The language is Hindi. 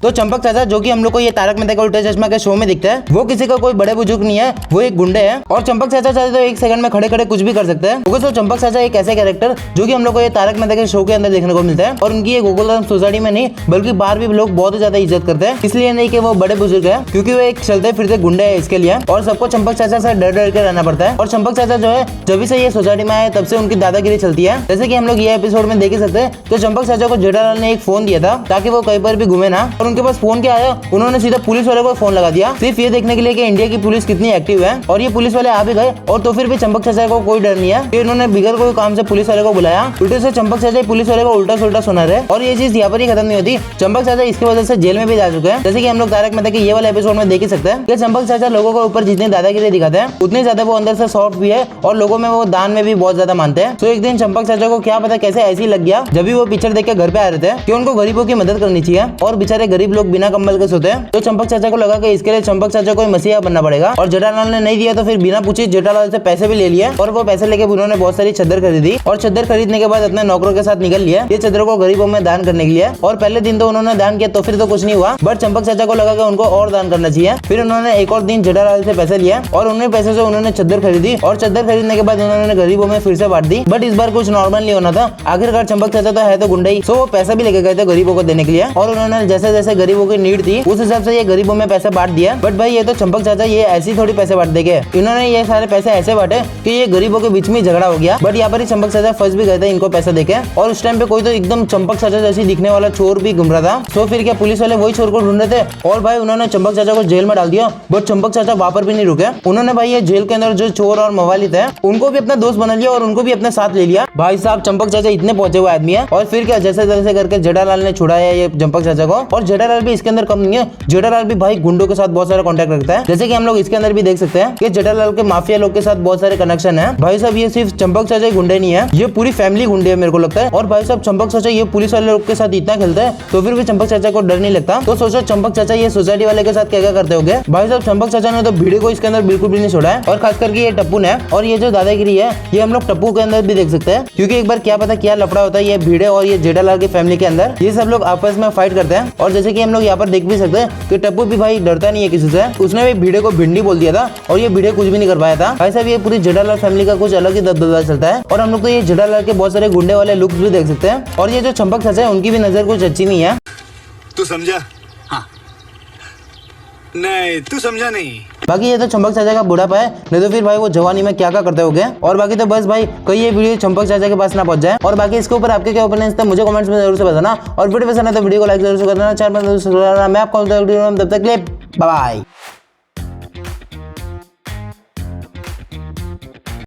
तो चंपक चाचा जो कि हम लोग को ये तारक मेहता का उल्टा चश्मा के शो में दिखता है, वो किसी का कोई बड़े बुजुर्ग नहीं है, वो एक गुंडे है। और चंपक चाचा चाहे तो एक सेकंड में खड़े खड़े कुछ भी कर सकते हैं। तो चंपक चाचा एक ऐसे कैरेक्टर जो कि हम लोग को ये तारक मेहता के शो के अंदर देखने को मिलता है। और उनकी ये गोकुलधाम सोसाइटी में नहीं बल्कि बाहर भी लोग बहुत ज्यादा इज्जत करते हैं। इसलिए नहीं कि वो बड़े बुजुर्ग है, क्योंकि वो एक चलते फिरते गुंडे है इसके लिए। और सबको चंपक चाचा से डर डर के रहना पड़ता है। और चंपक चाचा जो है जब से ये सोसाइटी में आए तब से उनकी दादागिरी चलती है। जैसे कि हम लोग ये एपिसोड में देख ही सकते हैं। तो चंपक चाचा को जेठालाल ने एक फोन दिया था ताकि वो कहीं पर भी घूमे ना। और उनके पास फोन क्या आया, उन्होंने सीधा पुलिस वाले को फोन लगा दिया, सिर्फ ये देखने के लिए कि इंडिया की पुलिस कितनी एक्टिव है। और ये पुलिस वाले आ भी गए। और तो फिर भी चंपक चाचा को कोई डर नहीं है कि उन्होंने बिगड़ कोई काम से पुलिस वाले को बुलाया। उल्टे से चंपक चाचा पुलिस वाले को उल्टा सुल्टा सुना रहे। और ये चीज यहाँ पर ही खत्म नहीं होती, चंपक चाचा इसकी वजह से जेल में भी जा चुके हैं। जैसे कि हम लोग तारक मेहता के ये वाले एपिसोड में देख ही सकते हैं कि चंपक चाचा लोगों के ऊपर जितनी दादागिरी दिखाते हैं उतनी ज्यादा वो अंदर से सॉफ्ट भी है। और लोगों में वो दान में भी बहुत ज्यादा मानते हैं। तो एक दिन चंपक चाचा को क्या पता कैसे ऐसे ही लग गया, जब भी वो पिक्चर देख के घर पे आ रहे थे, कि उनको गरीबों की मदद करनी चाहिए। और बेचारे गरीब लोग बिना कंबल के सोते हैं। तो चंपक चाचा को लगा कि इसके लिए चंपक चाचा को मसीहा बनना पड़ेगा। और जेठालाल ने नहीं दिया तो फिर बिना पूछे जेठालाल से पैसे भी ले लिए। और वो पैसे लेके उन्होंने बहुत सारी चद्दर खरीदी। और चद्दर खरीदने के बाद अपने नौकरों के साथ निकल लिया ये चद्दरों को गरीबों में दान करने के लिए। और पहले दिन तो उन्होंने दान किया तो फिर तो कुछ नहीं हुआ, बट चंपक चाचा को लगा कि उनको और दान करना चाहिए। फिर उन्होंने एक और दिन जेठालाल से पैसे लिए और उन्हें पैसे से उन्होंने चद्दर खरीदी। और चद्दर खरीदने के बाद उन्होंने गरीबों में फिर से बांट दी। बट इस बार कुछ नॉर्मल नहीं होना था। आखिरकार चंपक चाचा तो है तो गुंडा ही, सो वो पैसा भी लेके गए थे गरीबों को देने के लिए। और उन्होंने जैसे जैसे गरीबों की नीड थी उस हिसाब से ये गरीबों में पैसे बांट दिया। बट भाई ये तो चंपक चाचा ये ऐसी थोड़ी पैसे बांट देंगे, इन्होंने ये सारे पैसे ऐसे बांटे कि ये गरीबों के बीच में झगड़ा हो गया। बट यहाँ पर ही चंपक चाचा फंस भी गए थे इनको पैसा देके। और उस टाइम पे कोई तो एकदम चंपक चाचा जैसी दिखने वाला चोर भी घूम रहा था। तो फिर क्या पुलिस वाले वही चोर को ढूंढ रहे थे। और भाई उन्होंने चंपक चाचा को जेल में डाल दिया। बट चंपक चाचा वहां पर भी नहीं रुके, उन्होंने भाई ये जेल के अंदर जो चोर और मवाली थे उनको भी अपना दोस्त बना लिया और उनको भी अपने साथ ले लिया। भाई साहब चंपक चाचा इतने पहुंचे हुए आदमी है। और फिर क्या जैसे जैसे करके जेठालाल ने छुड़ाया ये चंपक चाचा को। और जेठालाल भी इसके अंदर कम नहीं है, जेठालाल भी भाई गुंडों के साथ बहुत सारा कॉन्टेक्ट रखता है। जैसे कि हम लोग इसके अंदर भी देख सकते हैं कि जेठालाल के माफिया लोग के साथ बहुत सारे कनेक्शन है। भाई साहब ये सिर्फ चंपक चाचा ही गुंडे नहीं है, ये पूरी फैमिली गुंडे है मेरे को लगता है। और भाई साहब चंपक चाचा ये पुलिस वाले लोग के साथ इतना खेलता है तो फिर भी चंपक चाचा को डर नहीं लगता। तो सोचो चंपक चाचा ये सोसाइटी वाले के साथ क्या क्या करते होंगे। भाई साहब चंपक चाचा ने तो भीड़े को इसके अंदर बिल्कुल भी नहीं छोड़ा है। और खास करके ये टप्पू ने। और ये जो दादागिरी है ये हम लोग टप्पू के अंदर भी देख सकते हैं, क्योंकि एक बार क्या पता क्या लफड़ा होता है ये भीड़े और ये जेठालाल की फैमिली के अंदर, ये सब लोग आपस में फाइट करते हैं। और जैसे कि हम लोग यहाँ पर देख भी सकते हैं कि टप्पू भी भाई डरता नहीं है किसी से, उसने भी भीड़े को भिंडी बोल दिया था और ये भीड़े कुछ भी नहीं कर पाया था। भाई साहब ये पूरी जेठालाल फैमिली का कुछ अलग ही दबदबा चलता है। और हम लोग तो ये जेठालाल के बहुत सारे गुंडे वाले लुक्स भी देख सकते हैं। और ये जो चंपक चाचा है उनकी भी नजर कुछ अच्छी नहीं है। तू समझा? हाँ। नहीं तू समझा नहीं। बाकी ये तो चंपक चाचा का बुढ़ापा है, नहीं तो फिर भाई वो जवानी में क्या क्या करते होंगे। और बाकी तो बस भाई कहीं ये वीडियो चंपक चाचा के पास ना पहुंच जाए। और बाकी इसके ऊपर आपके क्या ओपिनियन थे मुझे कमेंट्स में जरूर से बताना। और वीडियो पसंद है तो वीडियो को लाइक जरूर से करना, चैनल पर मैं आपको तब तक बाय।